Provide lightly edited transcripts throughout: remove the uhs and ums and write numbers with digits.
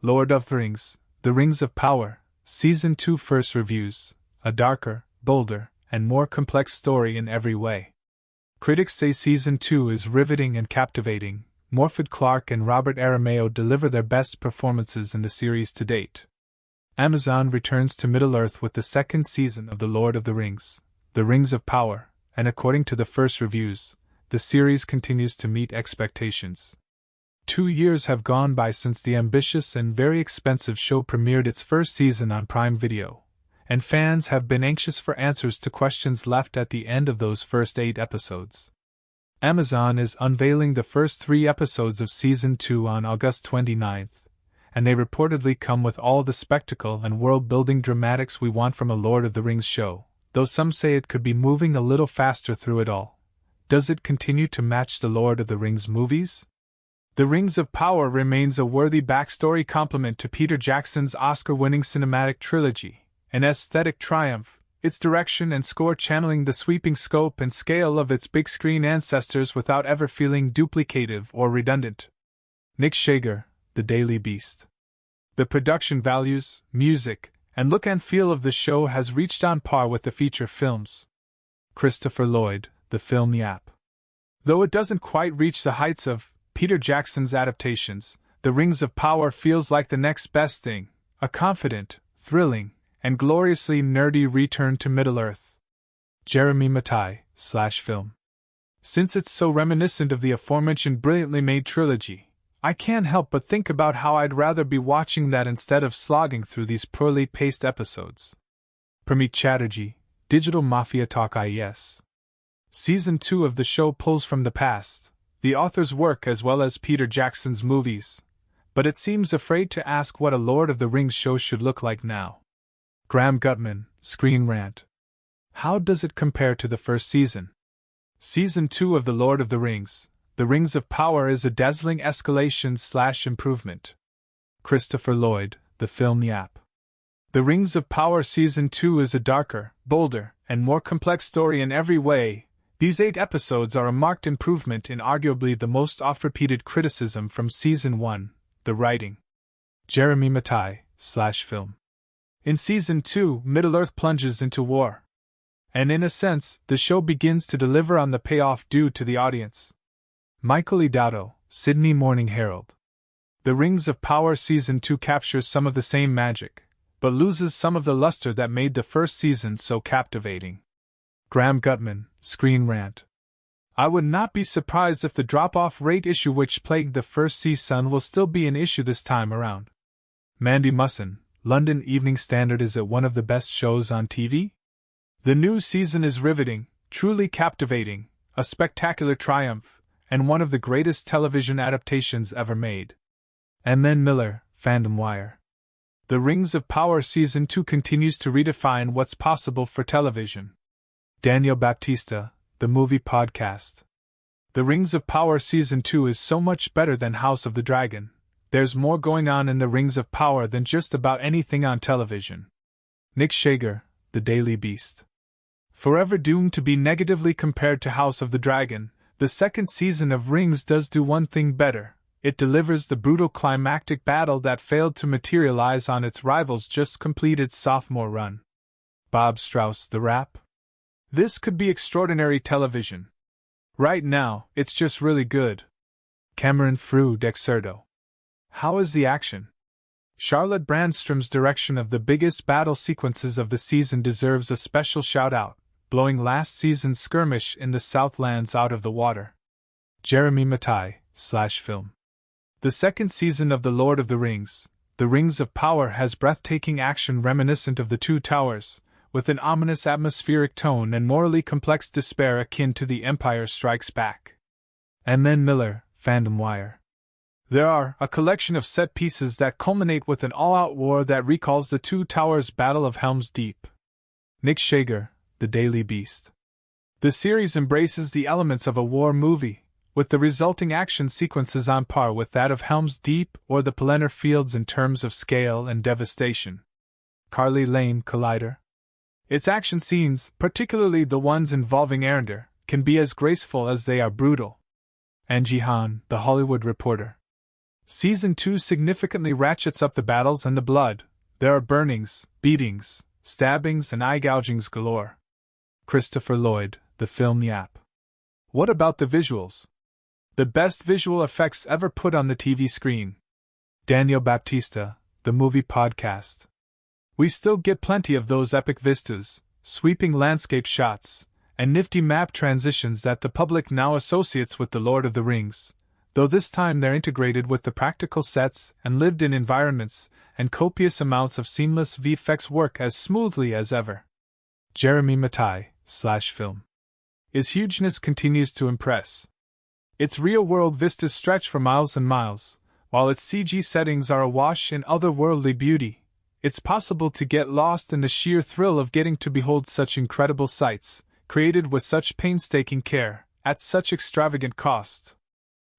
Lord of the Rings, The Rings of Power, Season 2 First Reviews, a darker, bolder, and more complex story in every way. Critics say Season 2 is riveting and captivating. Morfydd Clark and Robert Aramayo deliver their best performances in the series to date. Amazon returns to Middle-earth with the second season of The Lord of the Rings, The Rings of Power, and according to the first reviews, the series continues to meet expectations. 2 years have gone by since the ambitious and very expensive show premiered its first season on Prime Video, and fans have been anxious for answers to questions left at the end of those first 8 episodes. Amazon is unveiling the first 3 episodes of Season 2 on August 29th, and they reportedly come with all the spectacle and world-building dramatics we want from a Lord of the Rings show, though some say it could be moving a little faster through it all. Does it continue to match the Lord of the Rings movies? The Rings of Power remains a worthy backstory complement to Peter Jackson's Oscar-winning cinematic trilogy, an aesthetic triumph, its direction and score channeling the sweeping scope and scale of its big-screen ancestors without ever feeling duplicative or redundant. Nick Shager, The Daily Beast. The production values, music, and look and feel of the show has reached on par with the feature films. Christopher Lloyd, The Film Yap. Though it doesn't quite reach the heights of Peter Jackson's adaptations, The Rings of Power feels like the next best thing, a confident, thrilling, and gloriously nerdy return to Middle-earth. Jeremy Mattei, /film. Since it's so reminiscent of the aforementioned brilliantly made trilogy, I can't help but think about how I'd rather be watching that instead of slogging through these poorly paced episodes. Pramit Chatterjee, Digital Mafia Talk IES. Season 2 of the show pulls from the past, the author's work as well as Peter Jackson's movies, but it seems afraid to ask what a Lord of the Rings show should look like now. Graham Gutman, Screen Rant. How does it compare to the first season? Season 2 of The Lord of the Rings, The Rings of Power is a dazzling escalation/improvement. Christopher Lloyd, The Film Yap. The Rings of Power Season 2 is a darker, bolder, and more complex story in every way. These 8 episodes are a marked improvement in arguably the most oft-repeated criticism from Season 1, the writing. Jeremy Mattei, /film. In Season 2, Middle-earth plunges into war. And in a sense, the show begins to deliver on the payoff due to the audience. Michael E. Dowdo, Sydney Morning Herald. The Rings of Power Season 2 captures some of the same magic, but loses some of the luster that made the first season so captivating. Graham Gutman, Screen Rant. I would not be surprised if the drop-off rate issue which plagued the first season will still be an issue this time around. Mandy Musson, London Evening Standard. Is it one of the best shows on TV? The new season is riveting, truly captivating, a spectacular triumph, and one of the greatest television adaptations ever made. And then Miller, Fandom Wire. The Rings of Power Season 2 continues to redefine what's possible for television. Daniel Baptista, The Movie Podcast. The Rings of Power Season 2 is so much better than House of the Dragon. There's more going on in The Rings of Power than just about anything on television. Nick Shager, The Daily Beast. Forever doomed to be negatively compared to House of the Dragon, the second season of Rings does do one thing better. It delivers the brutal climactic battle that failed to materialize on its rival's just completed sophomore run. Bob Strauss, The Wrap. This could be extraordinary television. Right now, it's just really good. Cameron Frew Dexerto. How is the action? Charlotte Brandstrom's direction of the biggest battle sequences of the season deserves a special shout-out, blowing last season's skirmish in the Southlands out of the water. Jeremy Mattei, /film. The second season of The Lord of the Rings, The Rings of Power has breathtaking action reminiscent of The Two Towers, with an ominous atmospheric tone and morally complex despair akin to The Empire Strikes Back. And then Miller, Fandom Wire. There are a collection of set pieces that culminate with an all-out war that recalls the Two Towers Battle of Helm's Deep. Nick Shager, The Daily Beast. The series embraces the elements of a war movie, with the resulting action sequences on par with that of Helm's Deep or the Pelennor Fields in terms of scale and devastation. Carly Lane Collider. Its action scenes, particularly the ones involving Arendar, can be as graceful as they are brutal. Angie Han, The Hollywood Reporter. Season 2 significantly ratchets up the battles and the blood. There are burnings, beatings, stabbings, and eye-gougings galore. Christopher Lloyd, the film Yap. What about the visuals? The best visual effects ever put on the TV screen. Daniel Baptista, the movie podcast. We still get plenty of those epic vistas, sweeping landscape shots, and nifty map transitions that the public now associates with The Lord of the Rings, though this time they're integrated with the practical sets and lived-in environments, and copious amounts of seamless VFX work as smoothly as ever. Jeremy Mattei, /film. His hugeness continues to impress. Its real-world vistas stretch for miles and miles, while its CG settings are awash in otherworldly beauty. It's possible to get lost in the sheer thrill of getting to behold such incredible sights, created with such painstaking care, at such extravagant cost.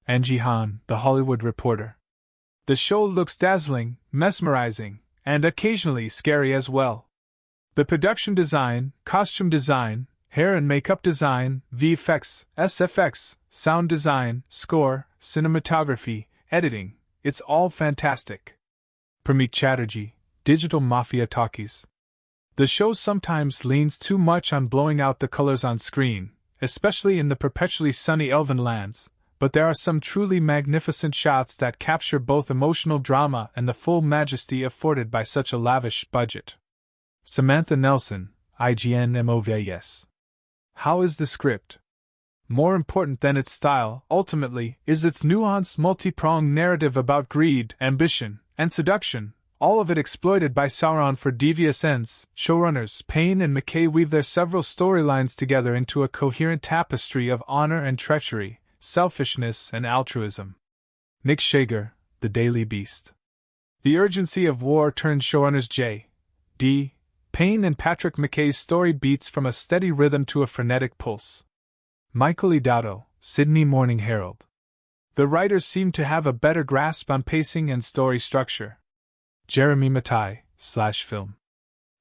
Angie Han, The Hollywood Reporter. The show looks dazzling, mesmerizing, and occasionally scary as well. The production design, costume design, hair and makeup design, VFX, SFX, sound design, score, cinematography, editing, it's all fantastic. Parmeet Chatterjee, Digital Mafia Talkies. The show sometimes leans too much on blowing out the colors on screen, especially in the perpetually sunny elven lands, but there are some truly magnificent shots that capture both emotional drama and the full majesty afforded by such a lavish budget. Samantha Nelson, IGN MOVS. How is the script? More important than its style, ultimately, is its nuanced, multi-pronged narrative about greed, ambition, and seduction, all of it exploited by Sauron for devious ends. Showrunners Payne and McKay weave their several storylines together into a coherent tapestry of honor and treachery, selfishness and altruism. Nick Shager, The Daily Beast. The urgency of war turns showrunners J.D. Payne and Patrick McKay's story beats from a steady rhythm to a frenetic pulse. Michael Idato, Sydney Morning Herald. The writers seem to have a better grasp on pacing and story structure. Jeremy Mattei, /film.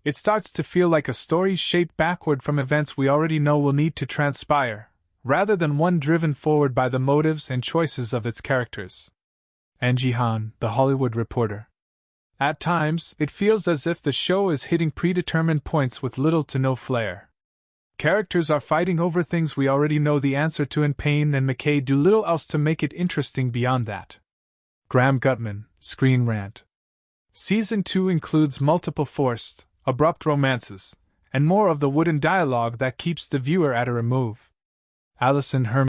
It starts to feel like a story shaped backward from events we already know will need to transpire, rather than one driven forward by the motives and choices of its characters. Angie Han, The Hollywood Reporter. At times, it feels as if the show is hitting predetermined points with little to no flair. Characters are fighting over things we already know the answer to, and Payne and McKay do little else to make it interesting beyond that. Graham Gutman, Screen Rant. Season 2 includes multiple forced, abrupt romances, and more of the wooden dialogue that keeps the viewer at a remove. Alison Herman.